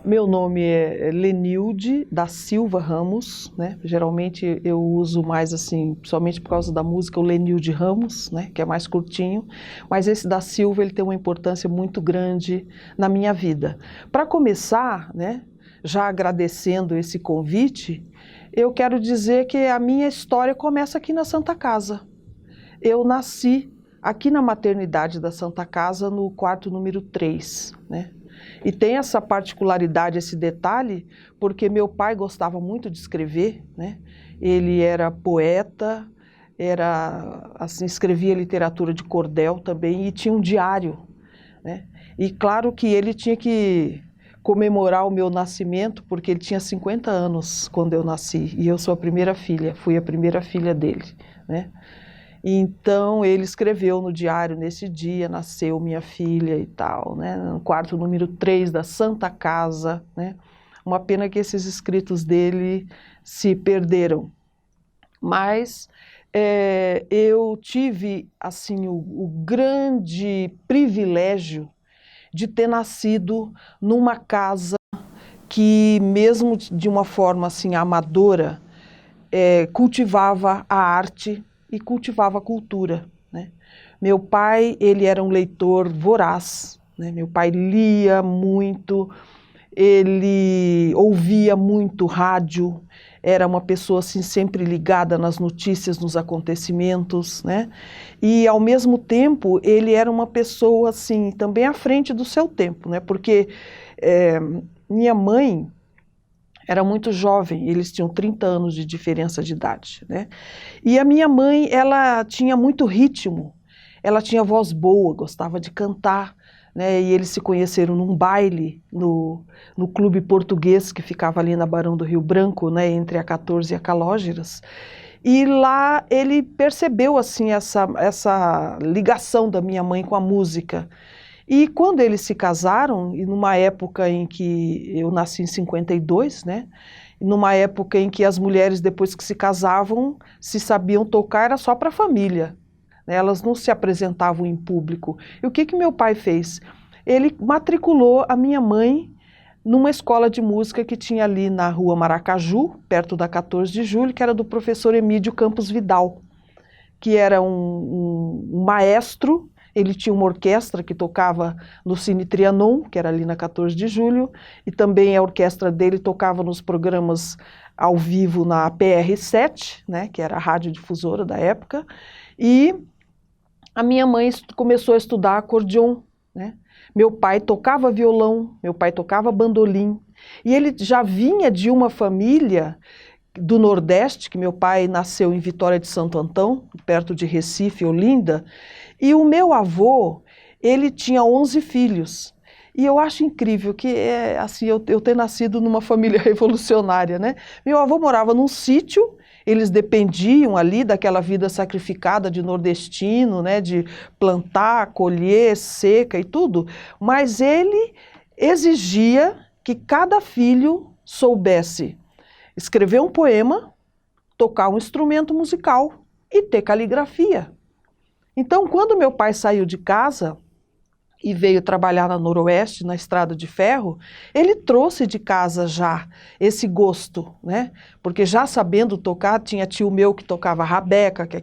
Meu nome é Lenilde da Silva Ramos, né? Geralmente eu uso mais assim, somente por causa da música, o Lenilde Ramos, né? Que é mais curtinho, mas esse da Silva ele tem uma importância muito grande na minha vida. Para começar, né? Já agradecendo esse convite, eu quero dizer que a minha história começa aqui na Santa Casa. Eu nasci aqui na maternidade da Santa Casa, no quarto número 3, né? E tem essa particularidade, esse detalhe, porque meu pai gostava muito de escrever, né? Ele era poeta, assim, escrevia literatura de cordel também e tinha um diário, né? E claro que ele tinha que comemorar o meu nascimento, porque ele tinha 50 anos quando eu nasci, e eu sou a primeira filha, fui a primeira filha dele, né? Então ele escreveu no diário, nesse dia nasceu minha filha e tal, né? No quarto número 3 da Santa Casa, né? Uma pena que esses escritos dele se perderam. Mas eu tive assim, o grande privilégio de ter nascido numa casa que, mesmo de uma forma assim, amadora, cultivava a arte e cultivava a cultura, né? Meu pai, ele era um leitor voraz, né? Meu pai lia muito, ele ouvia muito rádio, era uma pessoa assim, sempre ligada nas notícias, nos acontecimentos, né? E ao mesmo tempo ele era uma pessoa assim, também à frente do seu tempo, né? Porque minha mãe era muito jovem, eles tinham 30 anos de diferença de idade, né? E a minha mãe, ela tinha muito ritmo, ela tinha voz boa, gostava de cantar, né? E eles se conheceram num baile no Clube Português, que ficava ali na Barão do Rio Branco, né? Entre a 14 e a Calógeras. E lá ele percebeu assim, essa ligação da minha mãe com a música. E quando eles se casaram, e numa época em que eu nasci em 52, né? Numa época em que as mulheres, depois que se casavam, se sabiam tocar, era só para a família, né? Elas não se apresentavam em público. E o que meu pai fez? Ele matriculou a minha mãe numa escola de música que tinha ali na rua Maracaju, perto da 14 de julho, que era do professor Emídio Campos Vidal, que era um maestro. Ele tinha uma orquestra que tocava no Cine Trianon, que era ali na 14 de julho, e também a orquestra dele tocava nos programas ao vivo na PR7, né, que era a radiodifusora da época, e a minha mãe começou a estudar acordeon, né? Meu pai tocava violão, meu pai tocava bandolim, e ele já vinha de uma família do Nordeste, que meu pai nasceu em Vitória de Santo Antão, perto de Recife, Olinda, e o meu avô, ele tinha 11 filhos. E eu acho incrível que assim, eu ter nascido numa família revolucionária, né? Meu avô morava num sítio, eles dependiam ali daquela vida sacrificada de nordestino, né? De plantar, colher, seca e tudo, mas ele exigia que cada filho soubesse escrever um poema, tocar um instrumento musical e ter caligrafia. Então, quando meu pai saiu de casa e veio trabalhar na Noroeste, na Estrada de Ferro, ele trouxe de casa já esse gosto, né? Porque já sabendo tocar, tinha tio meu que tocava rabeca, que é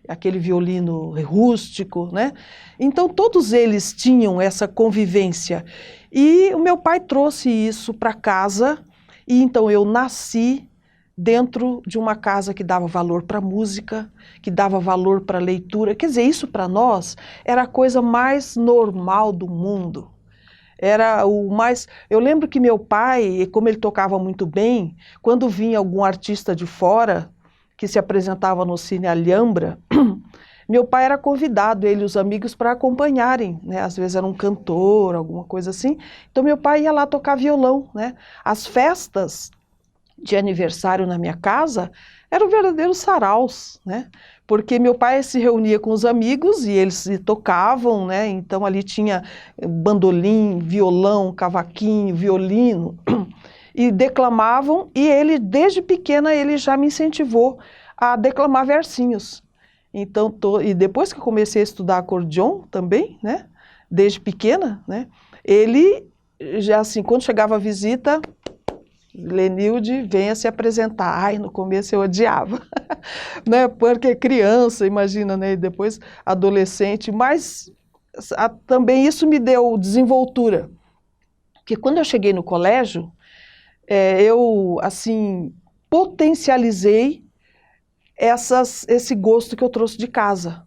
aquele violino rústico, né? Então, todos eles tinham essa convivência. E o meu pai trouxe isso para casa, e então eu nasci dentro de uma casa que dava valor para a música, que dava valor para a leitura. Quer dizer, isso para nós era a coisa mais normal do mundo. Era o mais... Eu lembro que meu pai, como ele tocava muito bem, quando vinha algum artista de fora, que se apresentava no Cine Alhambra, meu pai era convidado, ele e os amigos, para acompanharem, né? Às vezes era um cantor, alguma coisa assim. Então meu pai ia lá tocar violão, né? As festas de aniversário na minha casa eram verdadeiros saraus, né? Porque meu pai se reunia com os amigos e eles tocavam, né? Então ali tinha bandolim, violão, cavaquinho, violino, e declamavam, e ele, desde pequena, ele já me incentivou a declamar versinhos. Então, e depois que eu comecei a estudar acordeon também, né? Desde pequena, né? Ele já assim, quando chegava a visita, Lenilde, venha se apresentar. Ai, no começo eu odiava, né? Porque criança, imagina, né? E depois adolescente, mas também isso me deu desenvoltura. Porque quando eu cheguei no colégio, eu, assim, potencializei esse gosto que eu trouxe de casa.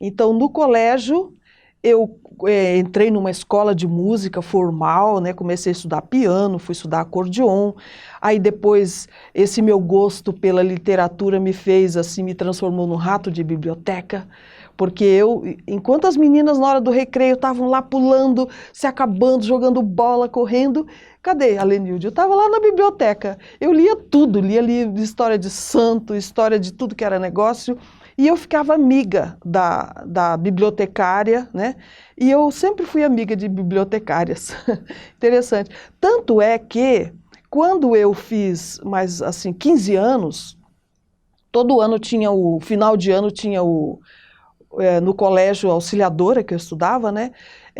Então, no colégio, eu entrei numa escola de música formal, né? Comecei a estudar piano, fui estudar acordeon. Aí depois, esse meu gosto pela literatura me fez, assim, me transformou num rato de biblioteca. Porque enquanto as meninas na hora do recreio estavam lá pulando, se acabando, jogando bola, correndo, cadê a Lenilde? Eu estava lá na biblioteca. Eu lia tudo, lia história de santo, história de tudo que era negócio. E eu ficava amiga da bibliotecária, né? E eu sempre fui amiga de bibliotecárias. Interessante. Tanto é que, quando eu fiz mais, assim, 15 anos, todo ano tinha final de ano tinha no colégio auxiliadora que eu estudava, né?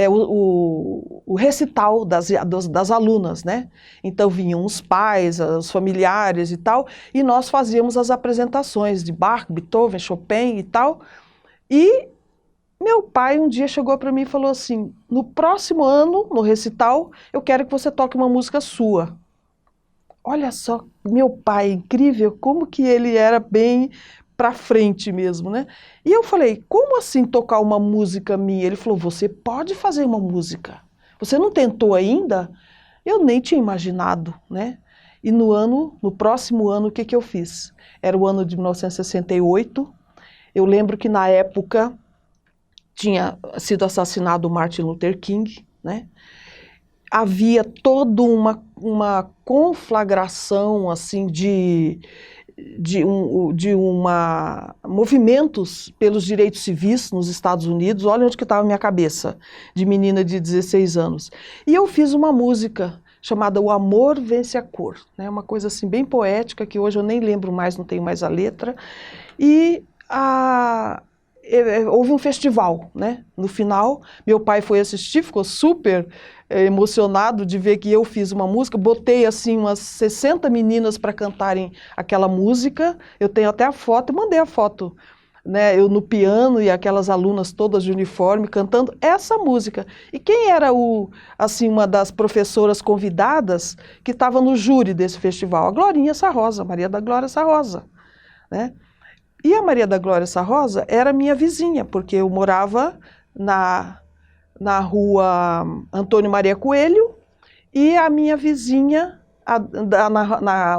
O recital das alunas, né? Então vinham os pais, os familiares e tal, e nós fazíamos as apresentações de Bach, Beethoven, Chopin e tal. E meu pai um dia chegou para mim e falou assim: no próximo ano, no recital, eu quero que você toque uma música sua. Olha só, meu pai, incrível, como que ele era bem para frente mesmo, né? E eu falei, como assim tocar uma música minha? Ele falou, você pode fazer uma música. Você não tentou ainda? Eu nem tinha imaginado, né? E no próximo ano, o que eu fiz? Era o ano de 1968. Eu lembro que na época tinha sido assassinado o Martin Luther King, né? Havia toda uma conflagração assim movimentos pelos direitos civis nos Estados Unidos. Olha onde que estava a minha cabeça, de menina de 16 anos. E eu fiz uma música chamada O Amor Vence a Cor, né? Uma coisa assim bem poética, que hoje eu nem lembro mais, não tenho mais a letra. E houve um festival, né? No final, meu pai foi assistir, ficou super emocionado de ver que eu fiz uma música, botei assim umas 60 meninas para cantarem aquela música, eu tenho até a foto, mandei a foto, né, eu no piano e aquelas alunas todas de uniforme cantando essa música. E quem era assim, uma das professoras convidadas que estava no júri desse festival? A Glorinha Sarrosa, Maria da Glória Sarrosa, né? E a Maria da Glória Sarrosa era minha vizinha, porque eu morava na rua Antônio Maria Coelho, e a minha vizinha,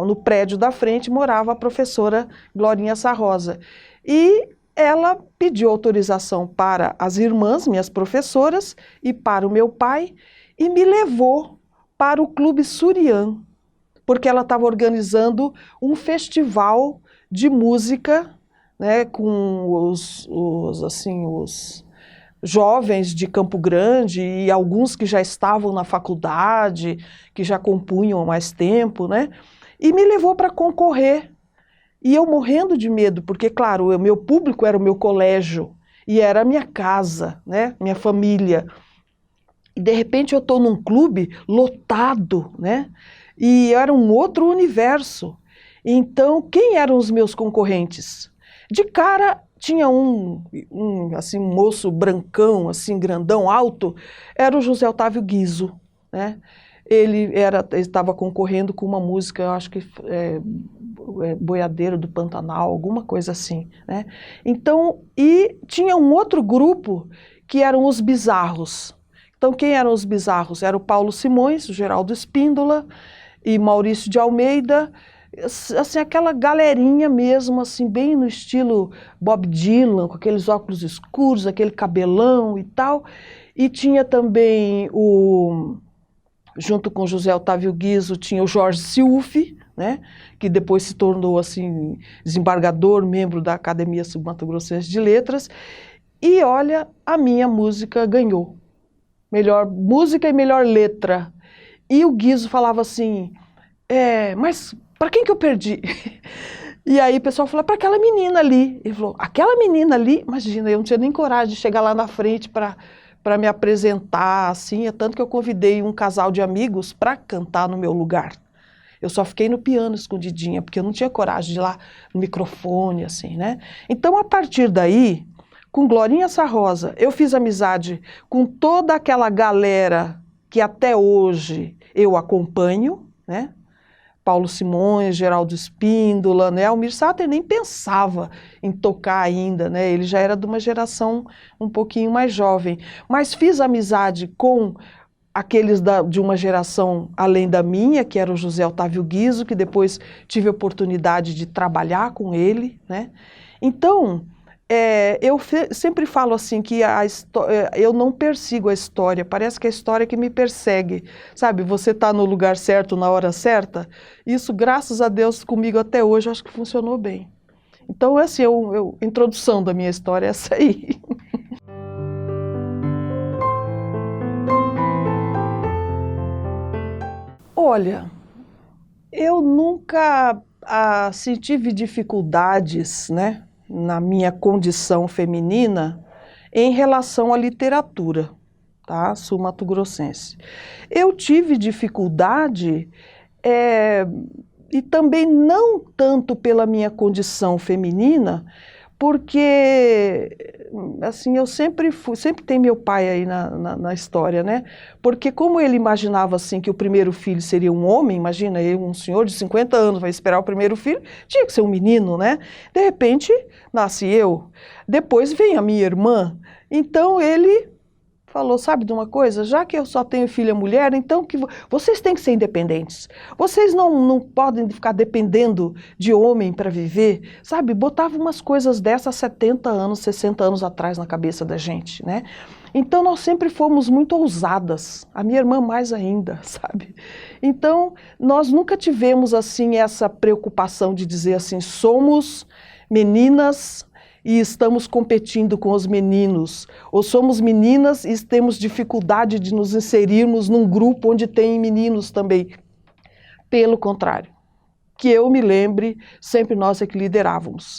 no prédio da frente, morava a professora Glorinha Sarrosa. E ela pediu autorização para as irmãs, minhas professoras, e para o meu pai, e me levou para o Clube Surian, porque ela estava organizando um festival de música, né, com os jovens de Campo Grande e alguns que já estavam na faculdade, que já compunham há mais tempo, né? E me levou para concorrer. E eu morrendo de medo, porque, claro, o meu público era o meu colégio e era a minha casa, né? Minha família. E, de repente, eu estou num clube lotado, né? E era um outro universo. Então, quem eram os meus concorrentes? De cara, tinha assim, um moço brancão, assim, grandão, alto, era o José Otávio Guizzo, né? Ele estava concorrendo com uma música, eu acho que Boiadeiro do Pantanal, alguma coisa assim, né? Então, e tinha um outro grupo que eram os Bizarros. Então, quem eram os Bizarros? Era o Paulo Simões, o Geraldo Espíndola e Maurício de Almeida, assim, aquela galerinha mesmo, assim, bem no estilo Bob Dylan, com aqueles óculos escuros, aquele cabelão e tal. E tinha também junto com José Otávio Guizzo, tinha o Jorge Siufi, né, que depois se tornou, assim, desembargador, membro da Academia Sul-Mato-Grossense de Letras. E olha, a minha música ganhou. Melhor música e melhor letra. E o Guizzo falava assim, mas para quem que eu perdi? E aí o pessoal falou, para aquela menina ali. Ele falou, aquela menina ali? Imagina, eu não tinha nem coragem de chegar lá na frente para para me apresentar, assim, é tanto que eu convidei um casal de amigos para cantar no meu lugar. Eu só fiquei no piano escondidinha, porque eu não tinha coragem de ir lá no microfone, assim, né? Então, a partir daí, com Glorinha Sarrosa, eu fiz amizade com toda aquela galera que até hoje eu acompanho, né? Paulo Simões, Geraldo Espíndola, né? Almir Sater nem pensava em tocar ainda, né? Ele já era de uma geração um pouquinho mais jovem. Mas fiz amizade com aqueles de uma geração além da minha, que era o José Otávio Guizzo, que depois tive a oportunidade de trabalhar com ele, né? Então, eu sempre falo assim que eu não persigo a história, parece que é a história que me persegue, sabe? Você está no lugar certo, na hora certa, isso, graças a Deus, comigo até hoje, acho que funcionou bem. Então, assim, introdução da minha história é essa aí. Olha, eu nunca tive dificuldades, né, na minha condição feminina em relação à literatura, tá? Sul mato-grossense. Eu tive dificuldade, e também não tanto pela minha condição feminina, porque, assim, eu sempre tem meu pai aí na história, né? Porque como ele imaginava, assim, que o primeiro filho seria um homem, imagina, um senhor de 50 anos vai esperar o primeiro filho, tinha que ser um menino, né? De repente, nasce eu, depois vem a minha irmã, então ele falou, sabe de uma coisa? Já que eu só tenho filha mulher, então vocês têm que ser independentes. Vocês não podem ficar dependendo de homem para viver, sabe? Botava umas coisas dessas 70 anos, 60 anos atrás na cabeça da gente, né? Então nós sempre fomos muito ousadas, a minha irmã mais ainda, sabe? Então nós nunca tivemos assim essa preocupação de dizer assim, somos meninas e estamos competindo com os meninos, ou somos meninas e temos dificuldade de nos inserirmos num grupo onde tem meninos também. Pelo contrário, que eu me lembre, sempre nós é que liderávamos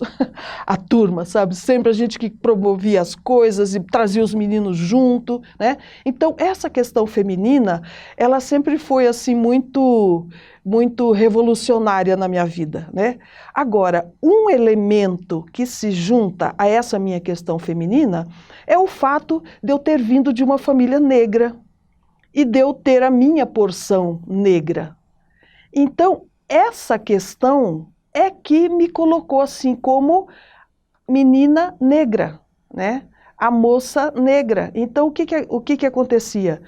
a turma, sabe? Sempre a gente que promovia as coisas e trazia os meninos junto, né? Então, essa questão feminina, ela sempre foi, assim, muito revolucionária na minha vida, né? Agora, um elemento que se junta a essa minha questão feminina é o fato de eu ter vindo de uma família negra e de eu ter a minha porção negra. Então, essa questão é que me colocou assim como menina negra, né? A moça negra. Então, o que acontecia?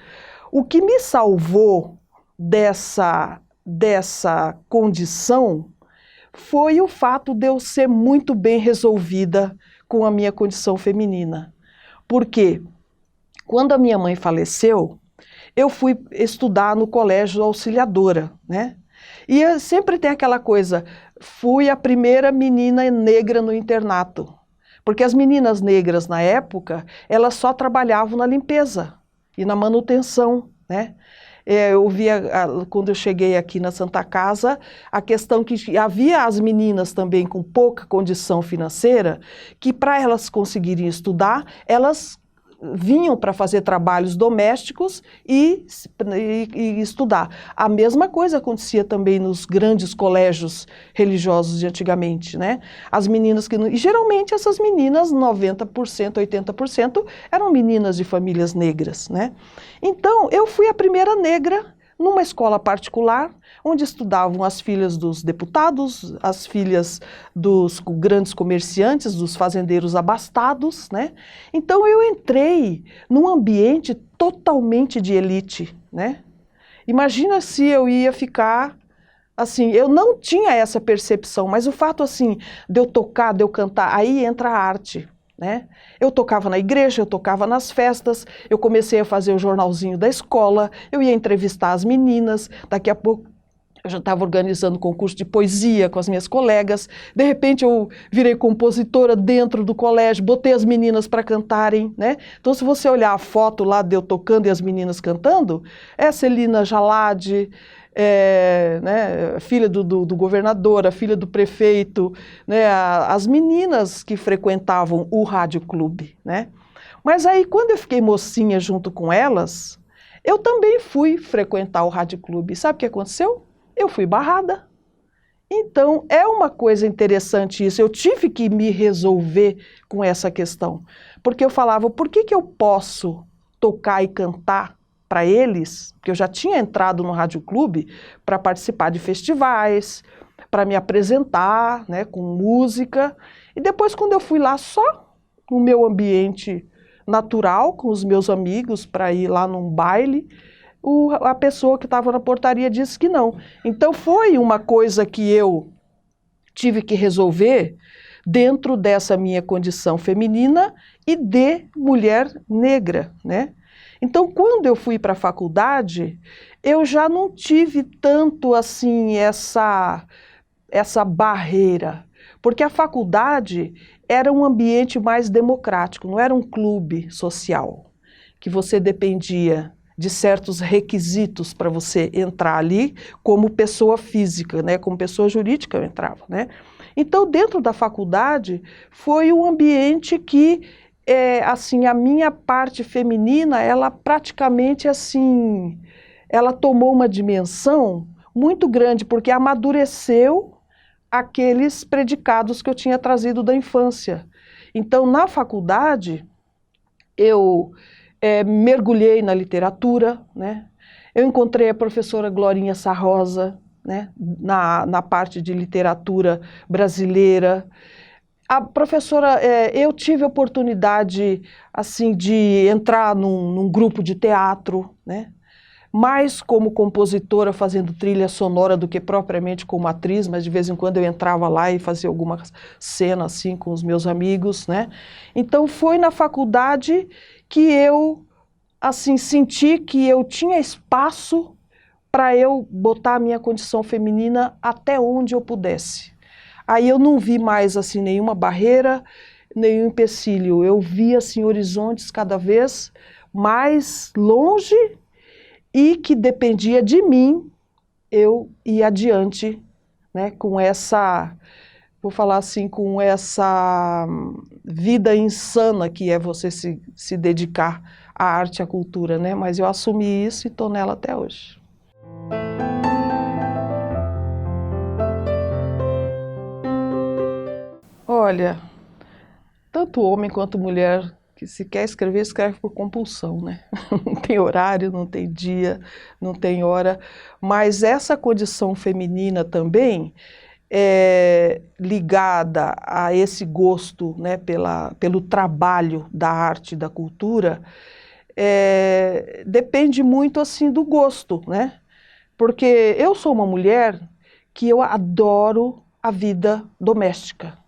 O que me salvou dessa condição foi o fato de eu ser muito bem resolvida com a minha condição feminina. Porque quando a minha mãe faleceu, eu fui estudar no colégio Auxiliadora, né? E sempre tem aquela coisa, fui a primeira menina negra no internato, porque as meninas negras na época, elas só trabalhavam na limpeza e na manutenção, né? Eu via, quando eu cheguei aqui na Santa Casa, a questão que havia as meninas também com pouca condição financeira, que para elas conseguirem estudar, elas vinham para fazer trabalhos domésticos e estudar. A mesma coisa acontecia também nos grandes colégios religiosos de antigamente, né? As meninas que... E geralmente essas meninas, 90%, 80%, eram meninas de famílias negras, né? Então, eu fui a primeira negra numa escola particular, onde estudavam as filhas dos deputados, as filhas dos grandes comerciantes, dos fazendeiros abastados, né? Então eu entrei num ambiente totalmente de elite, né? Imagina se eu ia ficar assim, eu não tinha essa percepção, mas o fato assim, de eu tocar, de eu cantar, aí entra a arte. Né? Eu tocava na igreja, eu tocava nas festas, eu comecei a fazer o jornalzinho da escola, eu ia entrevistar as meninas, daqui a pouco eu já estava organizando concurso de poesia com as minhas colegas, de repente eu virei compositora dentro do colégio, botei as meninas para cantarem, né? Então se você olhar a foto lá de eu tocando e as meninas cantando, é Celina Jalade, né, filha do governador, a filha do prefeito, né, as meninas que frequentavam o Rádio Clube, né? Mas aí, quando eu fiquei mocinha junto com elas, eu também fui frequentar o Rádio Clube. Sabe o que aconteceu? Eu fui barrada. Então, é uma coisa interessante isso. Eu tive que me resolver com essa questão. Porque eu falava, por que que eu posso tocar e cantar para eles? Porque eu já tinha entrado no Rádio Clube para participar de festivais, para me apresentar, né, com música. E depois, quando eu fui lá só no meu ambiente natural, com os meus amigos, para ir lá num baile, a pessoa que estava na portaria disse que não. Então foi uma coisa que eu tive que resolver dentro dessa minha condição feminina e de mulher negra, né? Então, quando eu fui para a faculdade, eu já não tive tanto assim essa barreira, porque a faculdade era um ambiente mais democrático, não era um clube social, que você dependia de certos requisitos para você entrar ali como pessoa física, né? Como pessoa jurídica eu entrava, né? Então, dentro da faculdade, foi um ambiente que, assim, a minha parte feminina, ela praticamente, assim, ela tomou uma dimensão muito grande, porque amadureceu aqueles predicados que eu tinha trazido da infância. Então, na faculdade, eu mergulhei na literatura, né? Eu encontrei a professora Glorinha Sarrosa, né? na parte de literatura brasileira. A professora, eu tive a oportunidade assim, de entrar num grupo de teatro, né? Mais como compositora fazendo trilha sonora do que propriamente como atriz, mas de vez em quando eu entrava lá e fazia alguma cena assim com os meus amigos, né? Então foi na faculdade que eu assim senti que eu tinha espaço para eu botar a minha condição feminina até onde eu pudesse. Aí eu não vi mais assim nenhuma barreira, nenhum empecilho. Eu vi assim horizontes cada vez mais longe e que dependia de mim eu ir adiante, né, com essa, vou falar assim, com essa vida insana que é você se dedicar à arte e à cultura, né? Mas eu assumi isso e estou nela até hoje. Olha, tanto homem quanto mulher que se quer escrever, escreve por compulsão, né? Não tem horário, não tem dia, não tem hora, mas essa condição feminina também é ligada a esse gosto, né, pelo trabalho da arte e da cultura, depende muito assim do gosto, né? Porque eu sou uma mulher que eu adoro a vida doméstica.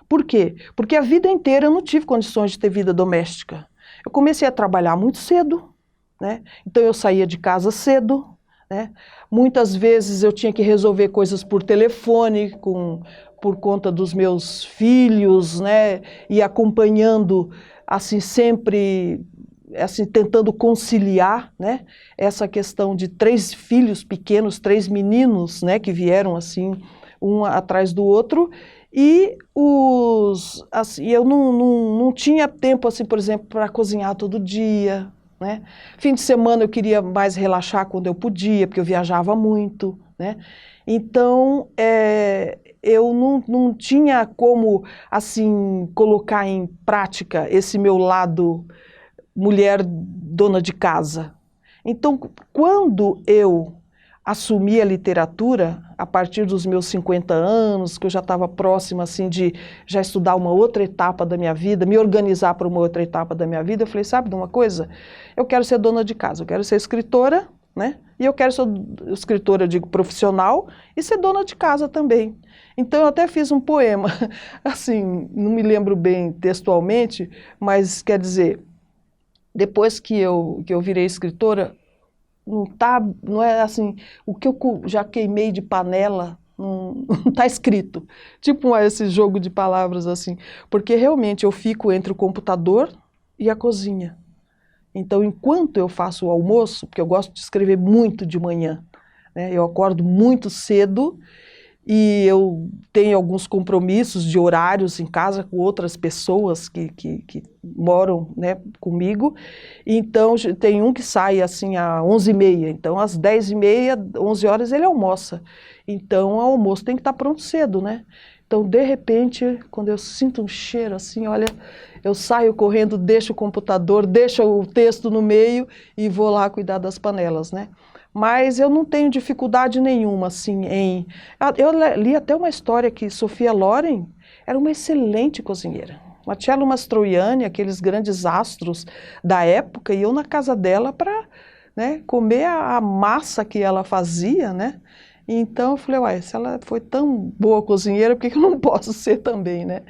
Por quê? Porque a vida inteira eu não tive condições de ter vida doméstica. Eu comecei a trabalhar muito cedo, né? Então eu saía de casa cedo, né? Muitas vezes eu tinha que resolver coisas por telefone, por conta dos meus filhos, né? E acompanhando, assim, sempre, assim, tentando conciliar, né? Essa questão de 3 filhos pequenos, 3 meninos, né? Que vieram assim, um atrás do outro. E assim, eu não tinha tempo, assim, por exemplo, para cozinhar todo dia, né? Fim de semana eu queria mais relaxar quando eu podia, porque eu viajava muito, né? Então, eu não tinha como, assim, colocar em prática esse meu lado mulher dona de casa. Então, quando eu assumi a literatura, a partir dos meus 50 anos, que eu já estava próxima assim, de já estudar uma outra etapa da minha vida, me organizar para uma outra etapa da minha vida, eu falei, sabe de uma coisa? Eu quero ser dona de casa, eu quero ser escritora, né? E eu quero ser escritora, eu digo, profissional, e ser dona de casa também. Então eu até fiz um poema, assim, não me lembro bem textualmente, mas quer dizer, depois que eu virei escritora, não é assim, o que eu já queimei de panela não está escrito. Tipo esse jogo de palavras assim, porque realmente eu fico entre o computador e a cozinha. Então, enquanto eu faço o almoço, porque eu gosto de escrever muito de manhã, né, eu acordo muito cedo e eu tenho alguns compromissos de horários em casa com outras pessoas que moram, né, comigo. Então, tem um que sai assim às 11h30, então às 10h30, 11 horas ele almoça. Então, o almoço tem que estar pronto cedo, né? Então, de repente, quando eu sinto um cheiro assim, olha, eu saio correndo, deixo o computador, deixo o texto no meio e vou lá cuidar das panelas, né? Mas eu não tenho dificuldade nenhuma, assim, em... Eu li até uma história que Sophia Loren era uma excelente cozinheira. Marcello Mastroianni, aqueles grandes astros da época, e eu na casa dela para, né, comer a massa que ela fazia, né? Então eu falei, uai, se ela foi tão boa cozinheira, por que eu não posso ser também, né?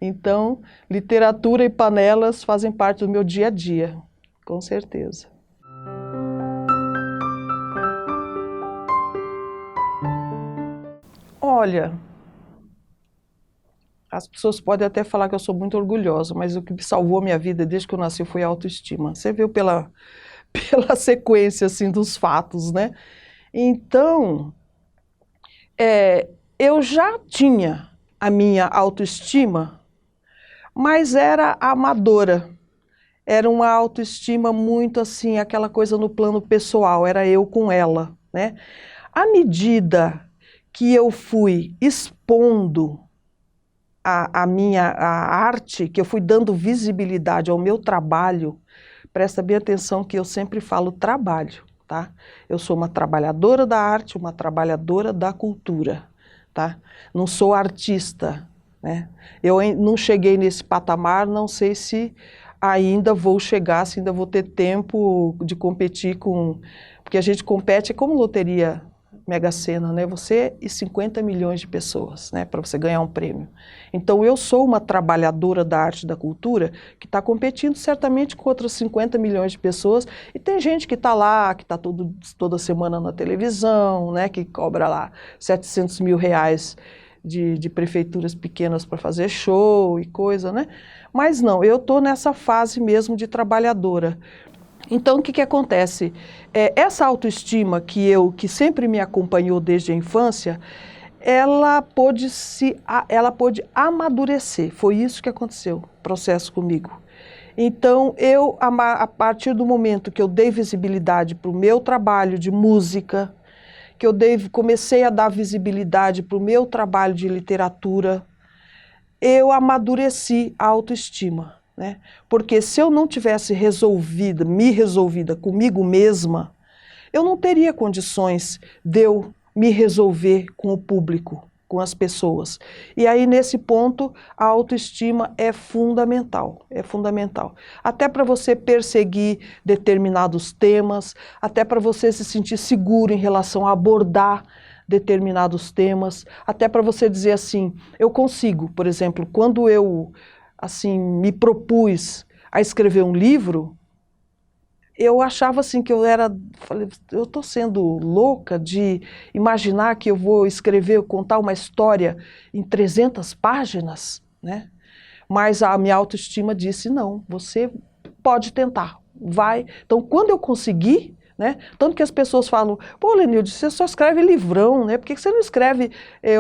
Então, literatura e panelas fazem parte do meu dia a dia, com certeza. Olha, as pessoas podem até falar que eu sou muito orgulhosa, mas o que salvou a minha vida desde que eu nasci foi a autoestima. Você viu pela sequência assim, dos fatos, né? Então, eu já tinha a minha autoestima, mas era amadora. Era uma autoestima muito assim, aquela coisa no plano pessoal, era eu com ela, né? À medida que eu fui expondo a arte, que eu fui dando visibilidade ao meu trabalho, presta bem atenção que eu sempre falo trabalho, tá? Eu sou uma trabalhadora da arte, uma trabalhadora da cultura, tá? Não sou artista, né? Eu não cheguei nesse patamar, não sei se ainda vou chegar, se ainda vou ter tempo de competir com... Porque a gente compete como loteria Mega Sena, né? Você e 50 milhões de pessoas, né? Para você ganhar um prêmio. Então eu sou uma trabalhadora da arte e da cultura que está competindo certamente com outras 50 milhões de pessoas, e tem gente que está lá, que está toda semana na televisão, né? Que cobra lá 700 mil reais de prefeituras pequenas para fazer show e coisa, né? Mas não, eu estou nessa fase mesmo de trabalhadora. Então, o que acontece? Essa autoestima que sempre me acompanhou desde a infância, ela pôde amadurecer. Foi isso que aconteceu, o processo comigo. Então, a partir do momento que eu dei visibilidade para o meu trabalho de música, que comecei a dar visibilidade para o meu trabalho de literatura, eu amadureci a autoestima. Né? Porque se eu não tivesse me resolvida comigo mesma, eu não teria condições de eu me resolver com o público, com as pessoas. E aí, nesse ponto, a autoestima é fundamental, é fundamental. Até para você perseguir determinados temas, até para você se sentir seguro em relação a abordar determinados temas, até para você dizer assim, eu consigo, por exemplo, quando eu assim, me propus a escrever um livro, eu achava assim que falei, eu estou sendo louca de imaginar que eu vou contar uma história em 300 páginas, né? Mas a minha autoestima disse, não, você pode tentar, vai. Então, quando eu consegui, né? Tanto que as pessoas falam, pô, Lenilde, você só escreve livrão, né? Por que você não escreve...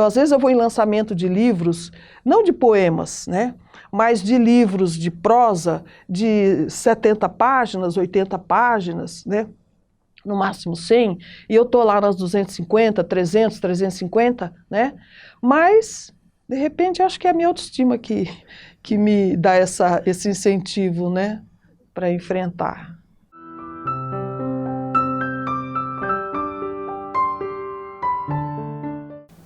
às vezes eu vou em lançamento de livros, não de poemas, né? Mas de livros de prosa de 70 páginas, 80 páginas, né? No máximo 100, e eu estou lá nas 250, 300, 350, né? Mas, de repente, acho que é a minha autoestima que me dá esse incentivo, né? Para enfrentar.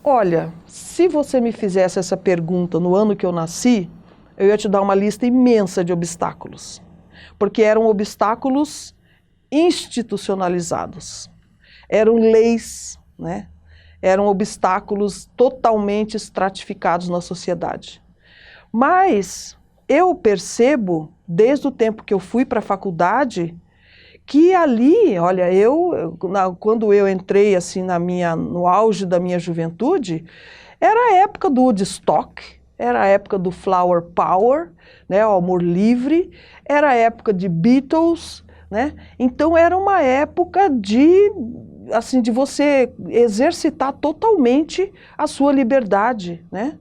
Olha, se você me fizesse essa pergunta no ano que eu nasci, eu ia te dar uma lista imensa de obstáculos, porque eram obstáculos institucionalizados, eram leis, né? Eram obstáculos totalmente estratificados na sociedade. Mas eu percebo, desde o tempo que eu fui para a faculdade, que ali, olha, quando eu entrei assim no auge da minha juventude, era a época do Woodstock, era a época do Flower Power, né, o amor livre, era a época de Beatles, né? Então era uma época de assim, de você exercitar totalmente a sua liberdade, né?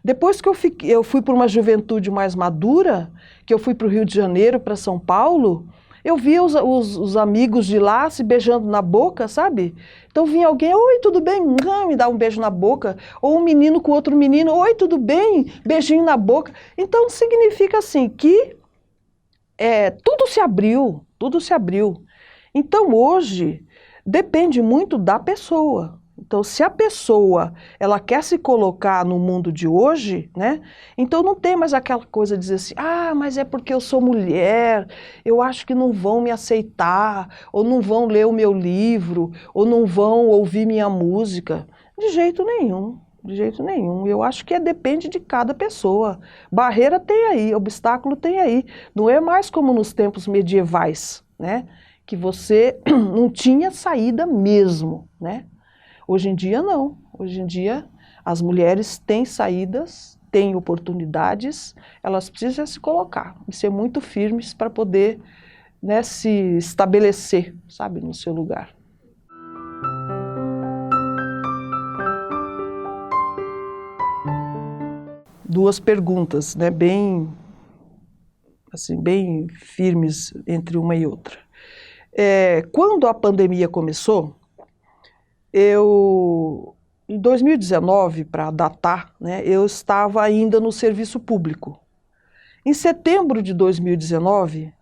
Depois que eu fui para uma juventude mais madura, que eu fui para o Rio de Janeiro, para São Paulo, eu via os amigos de lá se beijando na boca, sabe? Então vinha alguém, oi, tudo bem? Me dá um beijo na boca. Ou um menino com outro menino, oi, tudo bem? Beijinho na boca. Então significa assim que tudo se abriu, tudo se abriu. Então hoje depende muito da pessoa. Então, se a pessoa ela quer se colocar no mundo de hoje, né? Então não tem mais aquela coisa de dizer assim, ah, mas é porque eu sou mulher, eu acho que não vão me aceitar, ou não vão ler o meu livro, ou não vão ouvir minha música. De jeito nenhum, de jeito nenhum. Eu acho que depende de cada pessoa. Barreira tem aí, obstáculo tem aí. Não é mais como nos tempos medievais, né? Que você não tinha saída mesmo, né? Hoje em dia não, hoje em dia as mulheres têm saídas, têm oportunidades, elas precisam se colocar e ser muito firmes para poder, né, se estabelecer, sabe, no seu lugar. Duas perguntas, né, bem firmes entre uma e outra. Quando a pandemia começou, em 2019, para datar, né, eu estava ainda no serviço público. Em setembro de 2019,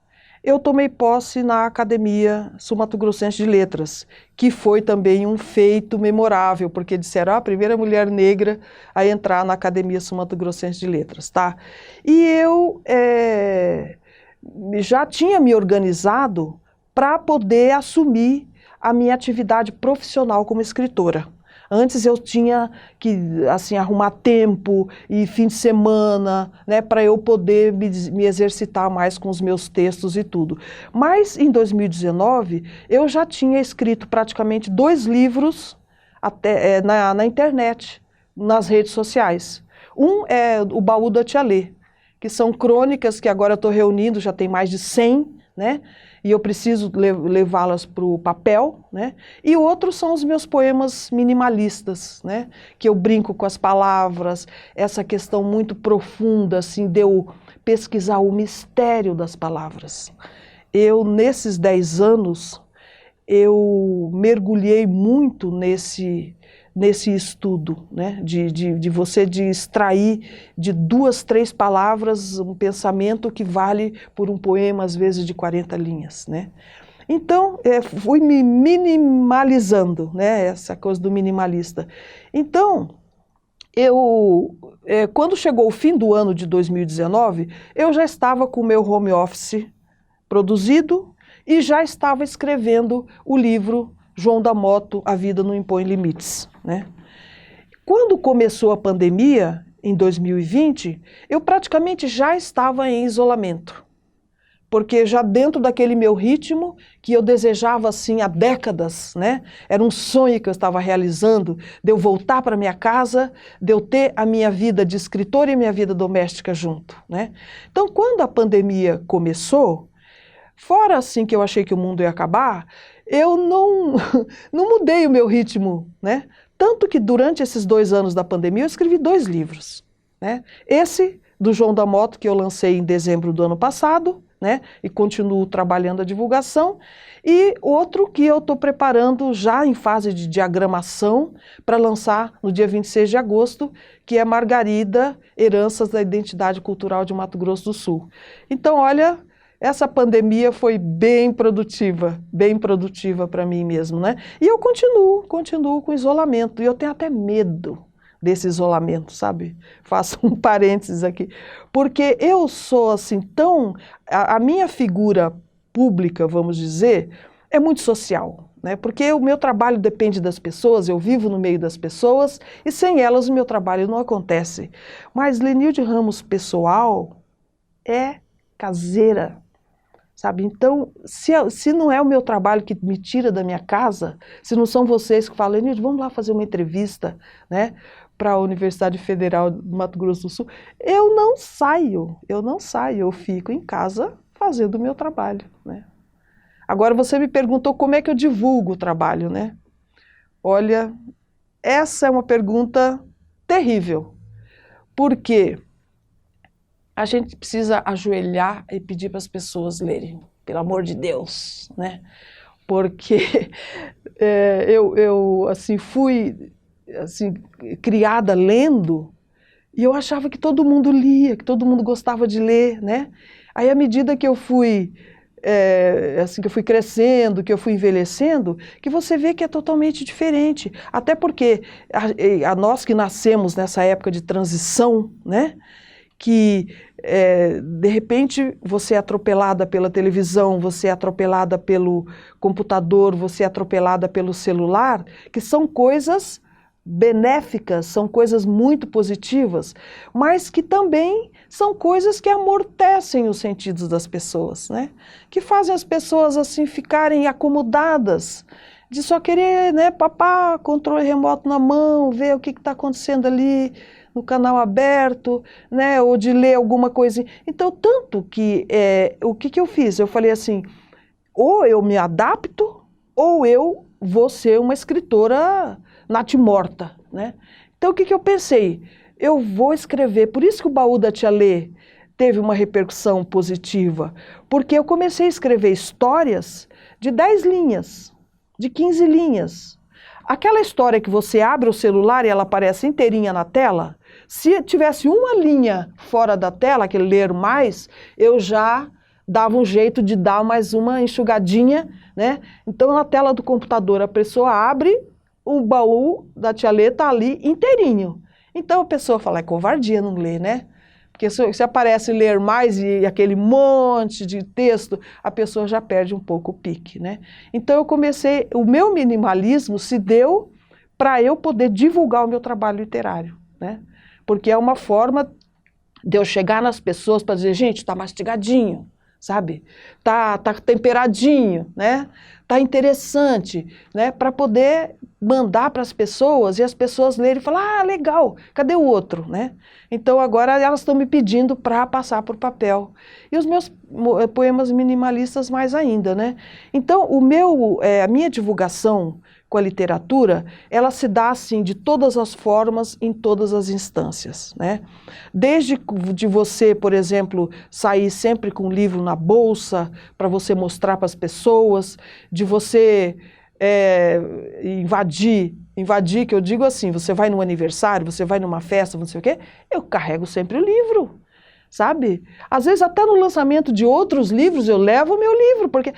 eu tomei posse na Academia Sul-Mato-Grossense de Letras, que foi também um feito memorável, porque disseram, a primeira mulher negra a entrar na Academia Sul-Mato-Grossense de Letras, tá? E eu já tinha me organizado para poder assumir a minha atividade profissional como escritora. Antes eu tinha que assim, arrumar tempo e fim de semana, né, para eu poder me exercitar mais com os meus textos e tudo. Mas em 2019 eu já tinha escrito praticamente 2 livros até, na internet, nas redes sociais. Um é o Baú da Tia Lê, que são crônicas que agora eu estou reunindo, já tem mais de 100, né? E eu preciso levá-las para o papel, né? E outros são os meus poemas minimalistas, né? Que eu brinco com as palavras, essa questão muito profunda, assim, de eu pesquisar o mistério das palavras. Nesses 10 anos, eu mergulhei muito nesse estudo, né? de você extrair de 2, 3 palavras um pensamento que vale por um poema, às vezes, de 40 linhas. Né? Então, fui me minimalizando, né? Essa coisa do minimalista. Então, quando chegou o fim do ano de 2019, eu já estava com o meu home office produzido e já estava escrevendo o livro João da Moto, A Vida Não Impõe Limites. Né? Quando começou a pandemia, em 2020, eu praticamente já estava em isolamento. Porque já dentro daquele meu ritmo, que eu desejava assim há décadas, né? Era um sonho que eu estava realizando, de eu voltar para minha casa, de eu ter a minha vida de escritora e a minha vida doméstica junto. Né? Então, quando a pandemia começou, fora assim que eu achei que o mundo ia acabar, eu não mudei o meu ritmo, né? Tanto que durante esses 2 anos da pandemia eu escrevi 2 livros. Né? Esse do João da Moto, que eu lancei em dezembro do ano passado, né? E continuo trabalhando a divulgação, e outro que eu estou preparando já em fase de diagramação para lançar no dia 26 de agosto, que é Margarida, Heranças da Identidade Cultural de Mato Grosso do Sul. Então, olha, essa pandemia foi bem produtiva para mim mesmo, né? E eu continuo com isolamento, e eu tenho até medo desse isolamento, sabe? Faço um parênteses aqui, porque eu sou assim a minha figura pública, vamos dizer, é muito social, né? Porque o meu trabalho depende das pessoas, eu vivo no meio das pessoas, e sem elas o meu trabalho não acontece. Mas Lenilde Ramos pessoal é caseira. Sabe? Então, se não é o meu trabalho que me tira da minha casa, se não são vocês que falam, Lenilde, vamos lá fazer uma entrevista, né, para a Universidade Federal do Mato Grosso do Sul, eu não saio, eu fico em casa fazendo o meu trabalho. Né? Agora você me perguntou como é que eu divulgo o trabalho, né? Olha, essa é uma pergunta terrível, porque a gente precisa ajoelhar e pedir para as pessoas lerem, pelo amor de Deus, né? Porque eu assim, fui assim, criada lendo, e eu achava que todo mundo lia, que todo mundo gostava de ler, né? Aí, à medida que eu fui, assim, que eu fui crescendo, que eu fui envelhecendo, que você vê que é totalmente diferente. Até porque a nós que nascemos nessa época de transição, né? Que de repente você é atropelada pela televisão, você é atropelada pelo computador, você é atropelada pelo celular, que são coisas benéficas, são coisas muito positivas, mas que também são coisas que amortecem os sentidos das pessoas, né? Que fazem as pessoas assim ficarem acomodadas, de só querer, né, papar, controle remoto na mão, ver o que está acontecendo ali no canal aberto, né, ou de ler alguma coisa. Então, tanto que, o que eu fiz? Eu falei assim, ou eu me adapto, ou eu vou ser uma escritora natimorta, né? Então, o que eu pensei? Eu vou escrever, por isso que o Baú da Tia Lê teve uma repercussão positiva, porque eu comecei a escrever histórias de 10 linhas, de 15 linhas. Aquela história que você abre o celular e ela aparece inteirinha na tela, se tivesse uma linha fora da tela, aquele ler mais, eu já dava um jeito de dar mais uma enxugadinha, né? Então, na tela do computador, a pessoa abre, o Baú da Tia Lê está ali inteirinho. Então, a pessoa fala, é covardia não ler, né? Porque se aparece ler mais e aquele monte de texto, a pessoa já perde um pouco o pique, né? Então, eu comecei, o meu minimalismo se deu para eu poder divulgar o meu trabalho literário, né? Porque é uma forma de eu chegar nas pessoas para dizer, gente, está mastigadinho, sabe? Tá temperadinho, né? Tá interessante, né? Para poder mandar para as pessoas e as pessoas lerem e falar, ah, legal, cadê o outro, né? Então agora elas estão me pedindo para passar por papel. E os meus poemas minimalistas mais ainda, né? Então a minha divulgação com a literatura, ela se dá assim de todas as formas, em todas as instâncias, né? Desde de você, por exemplo, sair sempre com um livro na bolsa para você mostrar para as pessoas, de você invadir, que eu digo assim, você vai num aniversário, você vai numa festa, não sei o quê, eu carrego sempre o livro. Sabe? Às vezes até no lançamento de outros livros eu levo o meu livro, porque,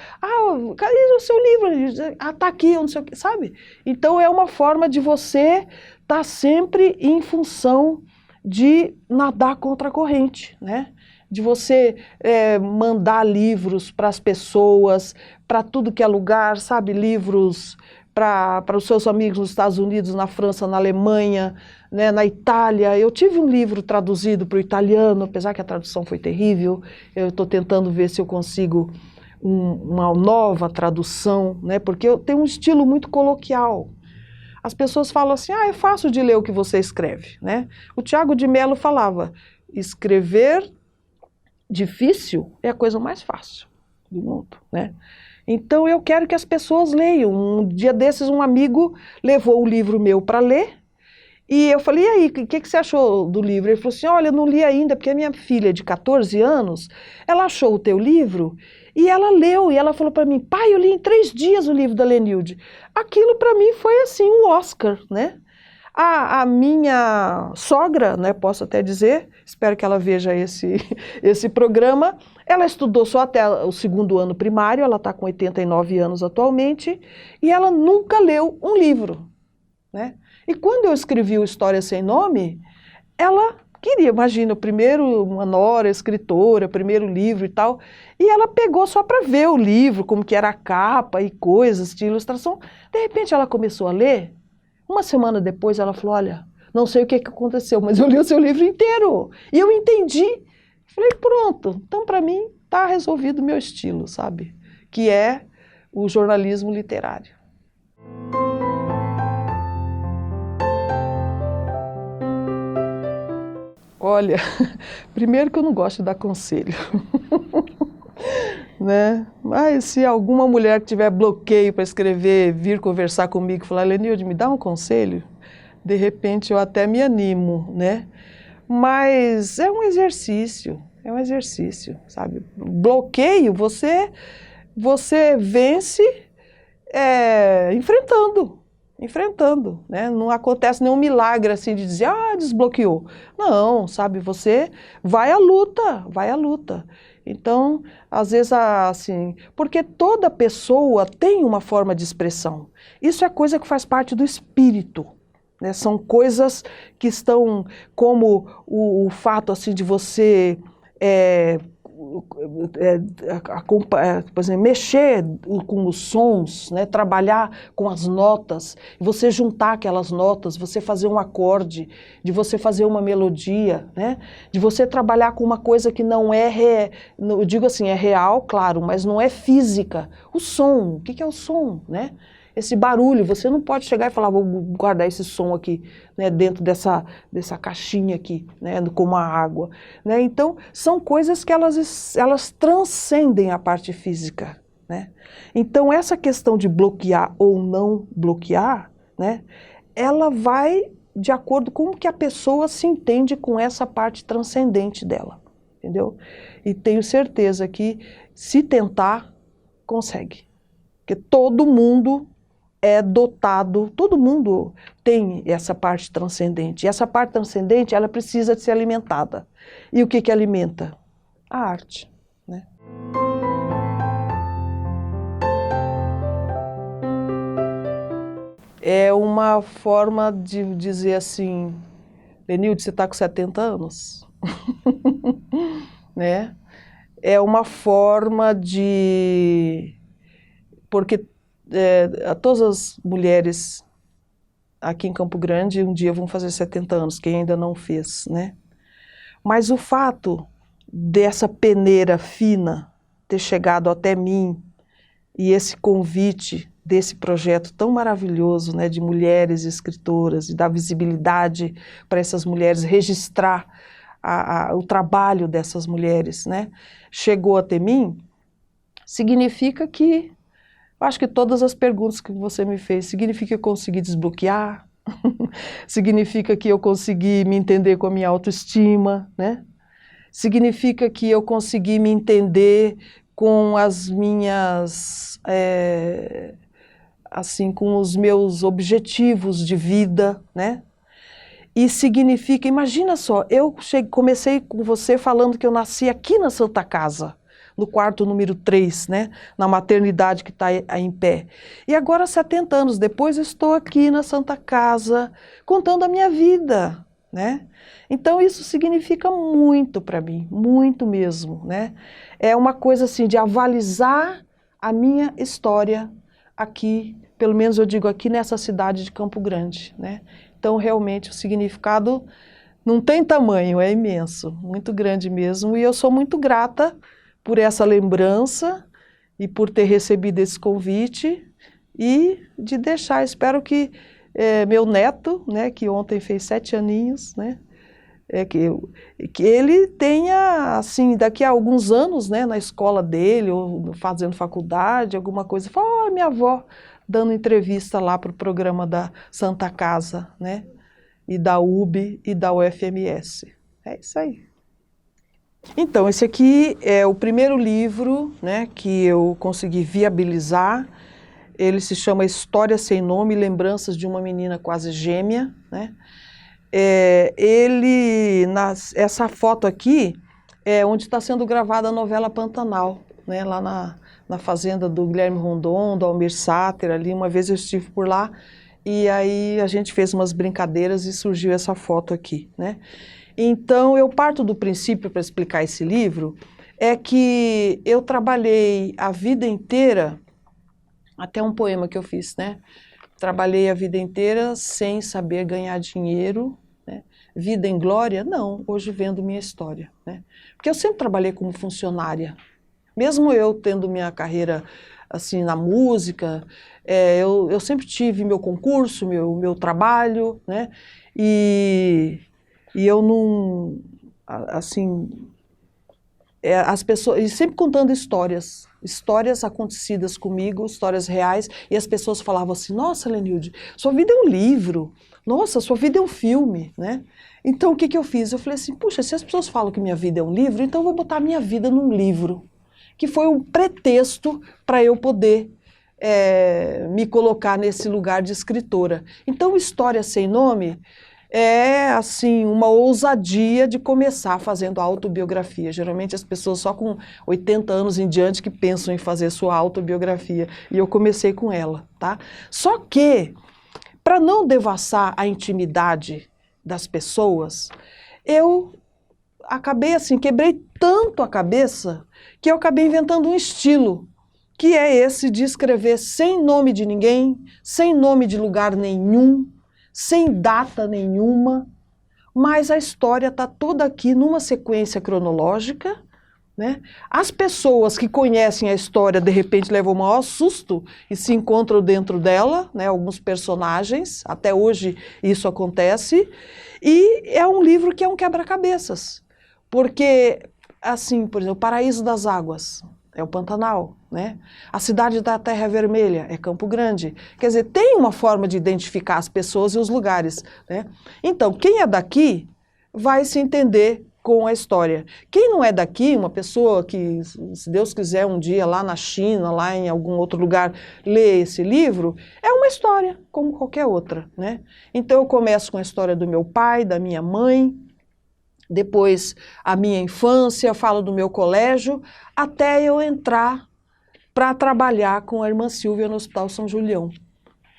cadê o seu livro? Ah, tá aqui, eu não sei o quê, sabe? Então é uma forma de você estar sempre em função de nadar contra a corrente, né? De você mandar livros para as pessoas, para tudo que é lugar, sabe? Livros para os seus amigos nos Estados Unidos, na França, na Alemanha, né, na Itália. Eu tive um livro traduzido para o italiano, apesar que a tradução foi terrível. Eu estou tentando ver se eu consigo uma nova tradução, né, porque eu tenho um estilo muito coloquial. As pessoas falam assim, é fácil de ler o que você escreve, né? O Tiago de Mello falava, escrever difícil é a coisa mais fácil do mundo, né? Então eu quero que as pessoas leiam. Um dia desses um amigo levou o livro meu para ler, e eu falei, e aí, o que você achou do livro? Ele falou assim, olha, eu não li ainda, porque a minha filha de 14 anos, ela achou o teu livro, e ela leu, e ela falou para mim, pai, eu li em 3 dias o livro da Lenilde. Aquilo para mim foi assim, um Oscar, né? A minha sogra, né, posso até dizer, espero que ela veja esse programa, ela estudou só até o 2º ano primário, ela está com 89 anos atualmente, e ela nunca leu um livro, né? E quando eu escrevi o História Sem Nome, ela queria, imagina, uma nora, escritora, primeiro livro e tal, e ela pegou só para ver o livro, como que era a capa e coisas de ilustração. De repente ela começou a ler. Uma semana depois ela falou, olha, não sei o que aconteceu, mas eu li o seu livro inteiro. E eu entendi. Falei, pronto, então para mim está resolvido o meu estilo, sabe? Que é o jornalismo literário. Olha, primeiro que eu não gosto de dar conselho, né? Mas se alguma mulher que tiver bloqueio para escrever, vir conversar comigo e falar, Lenilde, me dá um conselho, de repente eu até me animo, né? Mas é um exercício, sabe? Bloqueio, você vence enfrentando, né? Não acontece nenhum milagre assim de dizer, desbloqueou. Não, sabe, você vai à luta. Então, às vezes, assim, porque toda pessoa tem uma forma de expressão. Isso é coisa que faz parte do espírito, né? São coisas que estão, como o fato, assim, de você por exemplo, mexer com os sons, né? Trabalhar com as notas, você juntar aquelas notas, você fazer um acorde, de você fazer uma melodia, né? De você trabalhar com uma coisa que não é, eu digo assim, é real, claro, mas não é física. O som, o que é o som, né? Esse barulho, você não pode chegar e falar, vou guardar esse som aqui, né, dentro dessa caixinha aqui, né, como a água. Né? Então, são coisas que elas transcendem a parte física. Né? Então, essa questão de bloquear ou não bloquear, né, ela vai de acordo com o que a pessoa se entende com essa parte transcendente dela. Entendeu? E tenho certeza que, se tentar, consegue. Porque todo mundo é dotado, todo mundo tem essa parte transcendente. E essa parte transcendente, ela precisa de ser alimentada. E o que alimenta? A arte, né? É uma forma de dizer assim, Lenilde, você está com 70 anos. Né? É uma forma de... Porque todas as mulheres aqui em Campo Grande um dia vão fazer 70 anos, quem ainda não fez, né? Mas o fato dessa peneira fina ter chegado até mim e esse convite desse projeto tão maravilhoso, né, de mulheres escritoras e dar visibilidade para essas mulheres, registrar o trabalho dessas mulheres, né, chegou até mim, significa que acho que todas as perguntas que você me fez, significa que eu consegui desbloquear, significa que eu consegui me entender com a minha autoestima, né? Significa que eu consegui me entender com as minhas, assim, com os meus objetivos de vida, né? E significa, imagina só, eu comecei com você falando que eu nasci aqui na Santa Casa, no quarto número 3, né, na maternidade que está em pé. E agora, 70 anos depois, estou aqui na Santa Casa, contando a minha vida, né? Então, isso significa muito para mim, muito mesmo, né? É uma coisa assim, de avalizar a minha história aqui, pelo menos eu digo aqui nessa cidade de Campo Grande, né? Então, realmente, o significado não tem tamanho, é imenso, muito grande mesmo, e eu sou muito grata por essa lembrança e por ter recebido esse convite e de deixar, espero que meu neto, né, que ontem fez 7 aninhos, né, que ele tenha, assim, daqui a alguns anos, né, na escola dele, ou fazendo faculdade, alguma coisa, fala, minha avó dando entrevista lá para o programa da Santa Casa, né, e da UB e da UFMS. É isso aí. Então, esse aqui é o primeiro livro, né, que eu consegui viabilizar. Ele se chama História Sem Nome, Lembranças de uma Menina Quase Gêmea, né? Essa foto aqui é onde está sendo gravada a novela Pantanal, né, lá na fazenda do Guilherme Rondon, do Almir Sater, ali. Uma vez eu estive por lá e aí a gente fez umas brincadeiras e surgiu essa foto aqui, né? Então, eu parto do princípio, para explicar esse livro, é que eu trabalhei a vida inteira, até um poema que eu fiz, né? Trabalhei a vida inteira sem saber ganhar dinheiro, né? Vida em glória? Não, hoje vendo minha história, né? Porque eu sempre trabalhei como funcionária, mesmo eu tendo minha carreira assim na música, eu sempre tive meu concurso, meu trabalho, né? E eu não, assim, as pessoas, e sempre contando histórias, histórias acontecidas comigo, histórias reais, e as pessoas falavam assim, nossa, Lenilde, sua vida é um livro, nossa, sua vida é um filme, né? Então, o que que eu fiz? Eu falei assim, puxa, se as pessoas falam que minha vida é um livro, então eu vou botar minha vida num livro, que foi um pretexto para eu poder me colocar nesse lugar de escritora. Então, História Sem Nome é, assim, uma ousadia de começar fazendo autobiografia. Geralmente as pessoas só com 80 anos em diante que pensam em fazer sua autobiografia. E eu comecei com ela, tá? Só que, para não devassar a intimidade das pessoas, eu acabei assim, quebrei tanto a cabeça que eu acabei inventando um estilo, que é esse de escrever sem nome de ninguém, sem nome de lugar nenhum, sem data nenhuma, mas a história está toda aqui numa sequência cronológica, né? As pessoas que conhecem a história, de repente, levam o maior susto e se encontram dentro dela, né? Alguns personagens, até hoje isso acontece, e é um livro que é um quebra-cabeças, porque, assim, por exemplo, o Paraíso das Águas é o Pantanal, né? A Cidade da Terra Vermelha é Campo Grande. Quer dizer, tem uma forma de identificar as pessoas e os lugares, né? Então, quem é daqui vai se entender com a história. Quem não é daqui, uma pessoa que, se Deus quiser, um dia lá na China, lá em algum outro lugar, lê esse livro, é uma história, como qualquer outra, né? Então, eu começo com a história do meu pai, da minha mãe, depois a minha infância, falo do meu colégio, até eu entrar para trabalhar com a irmã Silvia no Hospital São Julião.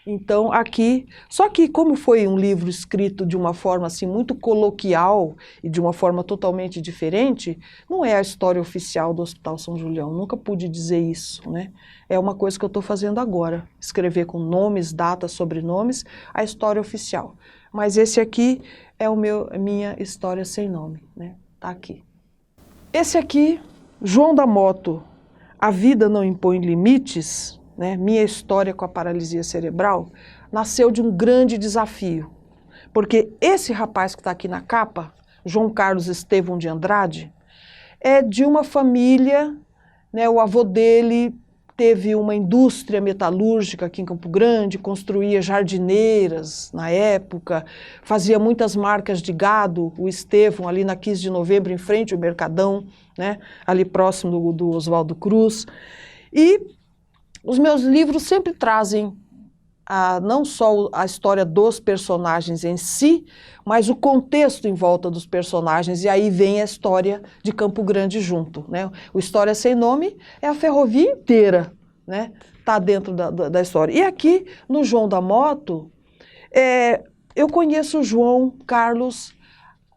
Então, aqui, só que como foi um livro escrito de uma forma assim muito coloquial e de uma forma totalmente diferente, não é a história oficial do Hospital São Julião, nunca pude dizer isso, né? É uma coisa que eu estou fazendo agora, escrever com nomes, datas, sobrenomes, a história oficial. Mas esse aqui é a minha História Sem Nome, né? Tá aqui. Esse aqui, João da Moto, A Vida Não Impõe Limites, né? Minha história com a paralisia cerebral, nasceu de um grande desafio. Porque esse rapaz que está aqui na capa, João Carlos Estevão de Andrade, é de uma família, né? O avô dele teve uma indústria metalúrgica aqui em Campo Grande, construía jardineiras na época, fazia muitas marcas de gado, o Estevão, ali na 15 de novembro, em frente ao Mercadão, né? Ali próximo do Oswaldo Cruz. E os meus livros sempre trazem não só a história dos personagens em si, mas o contexto em volta dos personagens, e aí vem a história de Campo Grande junto, né? O História Sem Nome é a ferrovia inteira, né? Tá dentro da história. E aqui, no João da Moto, eu conheço o João Carlos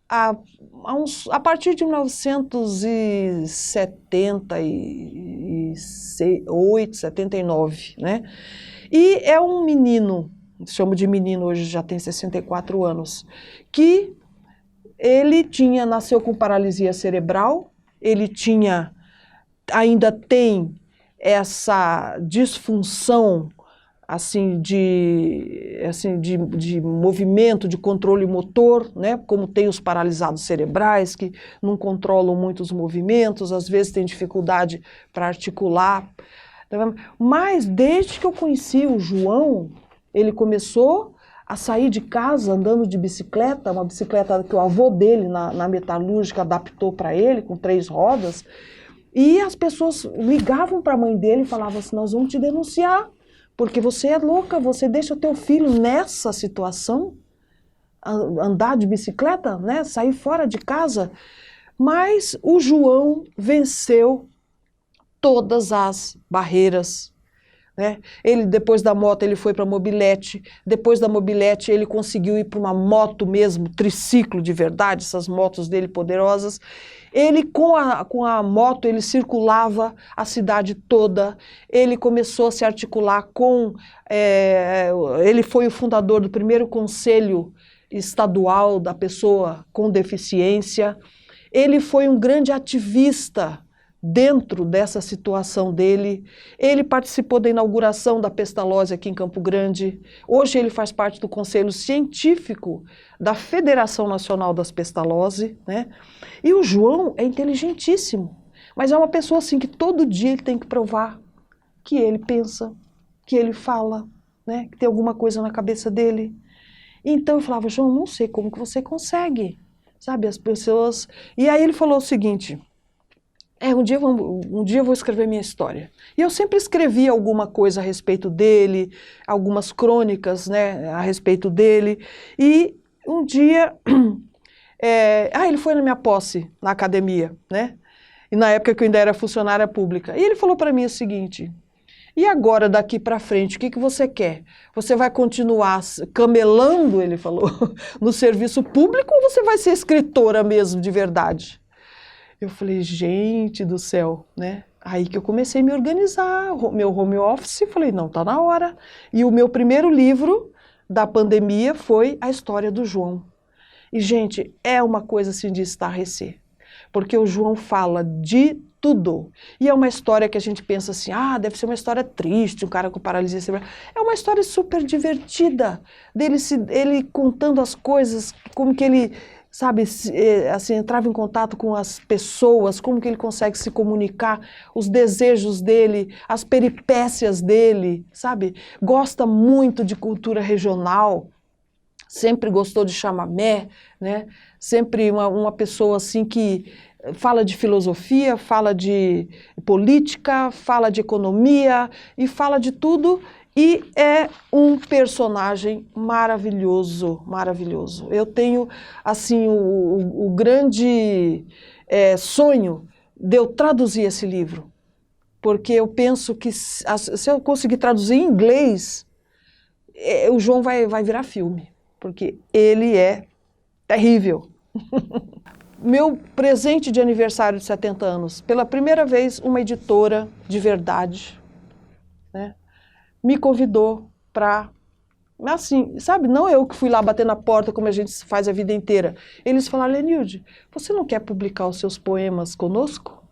a partir de 1978, 79, né? E é um menino, chamo de menino, hoje já tem 64 anos, que ele nasceu com paralisia cerebral, ele ainda tem essa disfunção assim, de movimento, de controle motor, né? Como tem os paralisados cerebrais, que não controlam muito os movimentos, às vezes tem dificuldade para articular. Mas desde que eu conheci o João, ele começou a sair de casa andando de bicicleta, uma bicicleta que o avô dele, na metalúrgica, adaptou para ele, com 3 rodas, e as pessoas ligavam para a mãe dele e falavam assim, nós vamos te denunciar, porque você é louca, você deixa o teu filho nessa situação, andar de bicicleta, né, sair fora de casa. Mas o João venceu todas as barreiras, né? Ele, depois da moto, ele foi para a mobilete, depois da mobilete ele conseguiu ir para uma moto mesmo, triciclo de verdade, essas motos dele poderosas. Ele, com a moto, ele circulava a cidade toda, ele começou a se articular ele foi o fundador do primeiro conselho estadual da pessoa com deficiência, ele foi um grande ativista dentro dessa situação dele, ele participou da inauguração da Pestalozzi aqui em Campo Grande, hoje ele faz parte do Conselho Científico da Federação Nacional das Pestalozzi, né? E o João é inteligentíssimo, Mas é uma pessoa assim que todo dia ele tem que provar que ele pensa, que ele fala, né? Que tem alguma coisa na cabeça dele. Então eu falava, João, não sei como que você consegue, sabe, as pessoas... E aí ele falou o seguinte, um dia eu vou escrever minha história. E eu sempre escrevia alguma coisa a respeito dele, algumas crônicas, né, a respeito dele. E um dia, ele foi na minha posse, na academia, né? E na época que eu ainda era funcionária pública. E ele falou para mim o seguinte, e agora, daqui para frente, o que você quer? Você vai continuar camelando, ele falou, no serviço público ou você vai ser escritora mesmo, de verdade? Eu falei, gente do céu, né? Aí que eu comecei a me organizar, meu home office, falei, não, tá na hora. E o meu primeiro livro da pandemia foi A História do João. E, gente, é uma coisa assim de estarrecer, porque o João fala de tudo. E é uma história que a gente pensa assim, deve ser uma história triste, um cara com paralisia cerebral. É uma história super divertida, ele contando as coisas, como que ele, sabe, assim, entrava em contato com as pessoas, como que ele consegue se comunicar, os desejos dele, as peripécias dele, sabe? Gosta muito de cultura regional, sempre gostou de chamamé, né? Sempre uma pessoa assim que fala de filosofia, fala de política, fala de economia e fala de tudo e é um personagem maravilhoso, maravilhoso. Eu tenho assim o grande sonho de eu traduzir esse livro, porque eu penso que se eu conseguir traduzir em inglês, o João vai virar filme, porque ele é terrível. Meu presente de aniversário de 70 anos, pela primeira vez uma editora de verdade, né, me convidou para, assim, sabe, não eu que fui lá bater na porta como a gente faz a vida inteira. Eles falaram, Lenilde, você não quer publicar os seus poemas conosco?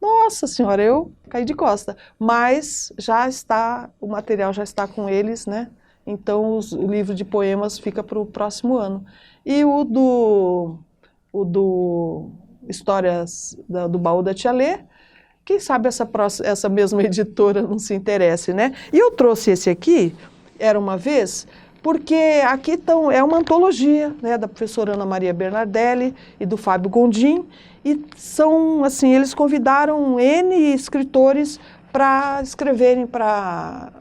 Nossa senhora, eu caí de costa, mas já está, o material já está com eles, né? Então o livro de poemas fica para o próximo ano. E o do Histórias do Baú da Tia Lê, quem sabe essa mesma editora não se interesse, né? E eu trouxe esse aqui, Era Uma Vez, porque aqui é uma antologia, né, da professora Ana Maria Bernardelli e do Fábio Gondim, e são, assim, eles convidaram N escritores para escreverem para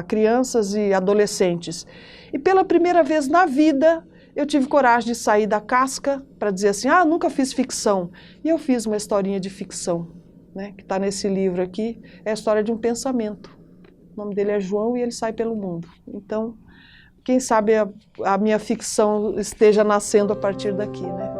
crianças e adolescentes. E pela primeira vez na vida, eu tive coragem de sair da casca para dizer assim, nunca fiz ficção. E eu fiz uma historinha de ficção, né, que está nesse livro aqui, é a história de um pensamento. O nome dele é João e ele sai pelo mundo. Então, quem sabe a minha ficção esteja nascendo a partir daqui, né?